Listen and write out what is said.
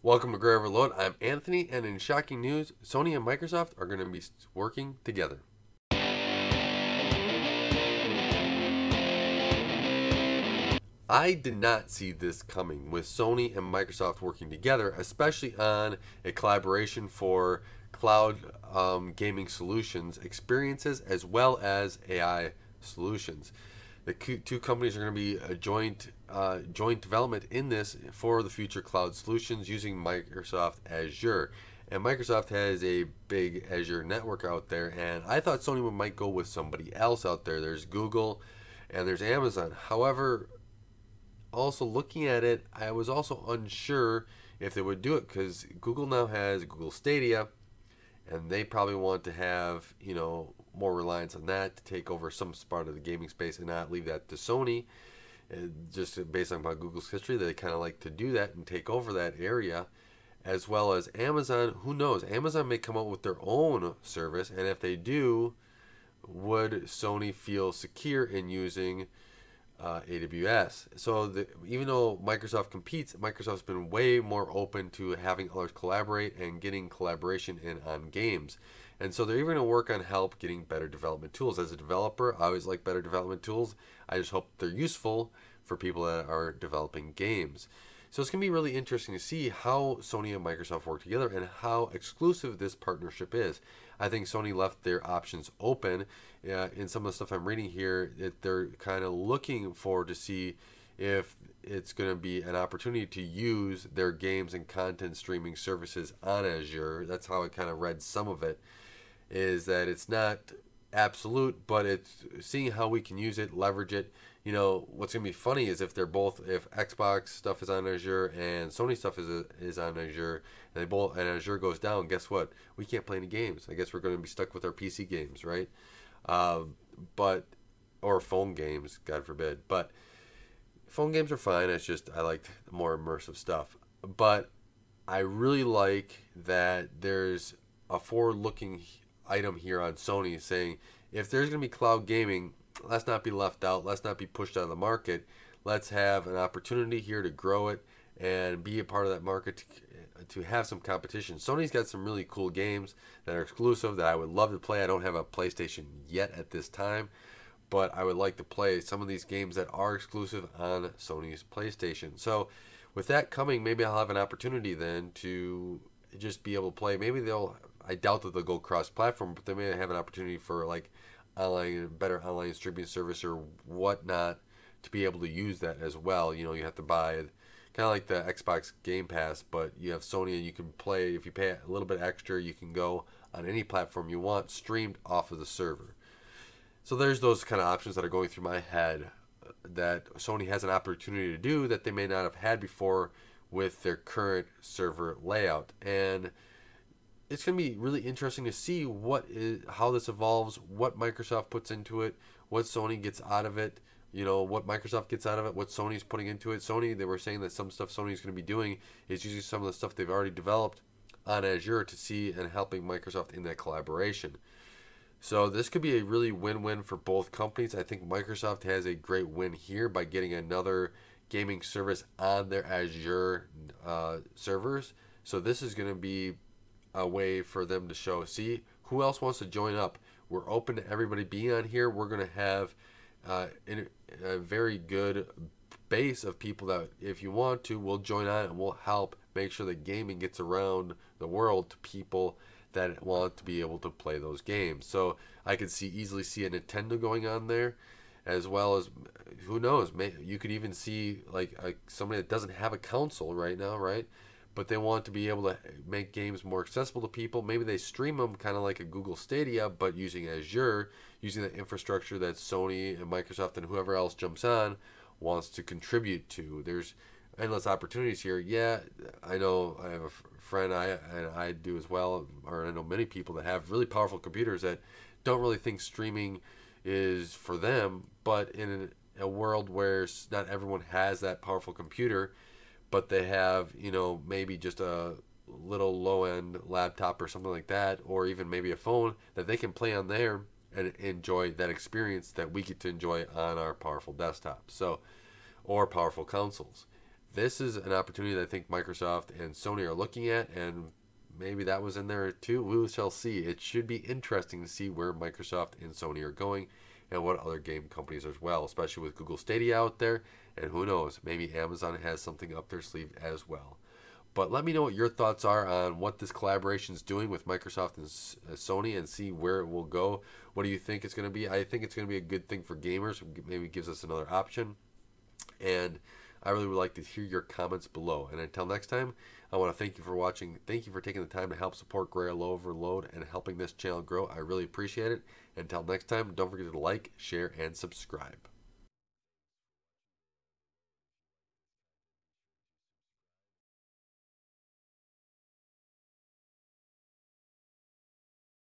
Welcome to Graya Overload. I'm Anthony, and in shocking news, Sony and Microsoft are going to be working together. I did not see this coming with Sony and Microsoft working together, especially on a collaboration for cloud gaming solutions, experiences, as well as AI solutions. The two companies are going to be a joint development in this for the future cloud solutions using Microsoft Azure. And Microsoft has a big Azure network out there, and I thought Sony might go with somebody else out there. There's Google and there's Amazon. However, also looking at it, I was also unsure if they would do it because Google now has Google Stadia, and they probably want to have more reliance on that to take over some part of the gaming space and not leave that to Sony. And just based on Google's history, they kind of like to do that and take over that area, as well as Amazon. Who knows? Amazon may come out with their own service, and if they do, would Sony feel secure in using AWS? So even though Microsoft competes, Microsoft's been way more open to having others collaborate and getting collaboration in on games. And so they're even going to work on help getting better development tools. As a developer, I always like better development tools. I just hope they're useful for people that are developing games. So it's going to be really interesting to see how Sony and Microsoft work together and how exclusive this partnership is. I think Sony left their options open. In some of the stuff I'm reading here, they're kind of looking forward to see if it's going to be an opportunity to use their games and content streaming services on Azure. That's how I kind of read some of it, is that it's not absolute, but it's seeing how we can use it, leverage it. What's gonna be funny is if Xbox stuff is on Azure and Sony stuff is on Azure, and Azure goes down, guess what? We can't play any games. I guess we're gonna be stuck with our PC games, right? Or phone games, God forbid. But phone games are fine. It's just I like more immersive stuff. But I really like that there's a forward-looking item here on Sony saying if there's going to be cloud gaming, let's not be left out. Let's not be pushed out of the market. Let's have an opportunity here to grow it and be a part of that market to have some competition. Sony's got some really cool games that are exclusive that I would love to play. I don't have a PlayStation yet at this time, but I would like to play some of these games that are exclusive on Sony's PlayStation. So with that coming, maybe I'll have an opportunity then to just be able to play. I doubt that they'll go cross-platform, but they may have an opportunity for like better online streaming service or whatnot to be able to use that as well. You have to buy kind of like the Xbox Game Pass, but you have Sony and you can play. If you pay a little bit extra, you can go on any platform you want, streamed off of the server. So there's those kind of options that are going through my head that Sony has an opportunity to do that they may not have had before with their current server layout. And it's going to be really interesting to see how this evolves, what Microsoft puts into it, what Sony gets out of it, what Microsoft gets out of it, what Sony's putting into it. Sony, they were saying that some stuff Sony's going to be doing is using some of the stuff they've already developed on Azure to see and helping Microsoft in that collaboration. So this could be a really win-win for both companies. I think Microsoft has a great win here by getting another gaming service on their Azure servers. So this is going to be a way for them to show, see, who else wants to join up. We're open to everybody being on here. We're going to have a very good base of people that, if you want to, will join on and we'll help make sure that gaming gets around the world to people that want to be able to play those games. So I could easily see a Nintendo going on there, as well as, who knows, you could even see like somebody that doesn't have a console right now, right? But they want to be able to make games more accessible to people. Maybe they stream them kind of like a Google Stadia, but using Azure, using the infrastructure that Sony and Microsoft and whoever else jumps on wants to contribute to. There's endless opportunities here. Yeah, I know I have a friend, and I do as well, or I know many people that have really powerful computers that don't really think streaming is for them, but in a world where not everyone has that powerful computer, but they have, maybe just a little low-end laptop or something like that, or even maybe a phone that they can play on there and enjoy that experience that we get to enjoy on our powerful desktops, or powerful consoles. this is an opportunity that I think Microsoft and Sony are looking at, and maybe that was in there too. We shall see. It should be interesting to see where Microsoft and Sony are going and what other game companies as well, especially with Google Stadia out there. And who knows, maybe Amazon has something up their sleeve as well. But let me know what your thoughts are on what this collaboration is doing with Microsoft and Sony, and see where it will go. What do you think it's going to be? I think it's going to be a good thing for gamers. Maybe it gives us another option. And I really would like to hear your comments below. And until next time, I want to thank you for watching. Thank you for taking the time to help support Graya Low Overload and helping this channel grow. I really appreciate it. Until next time, don't forget to like, share, and subscribe.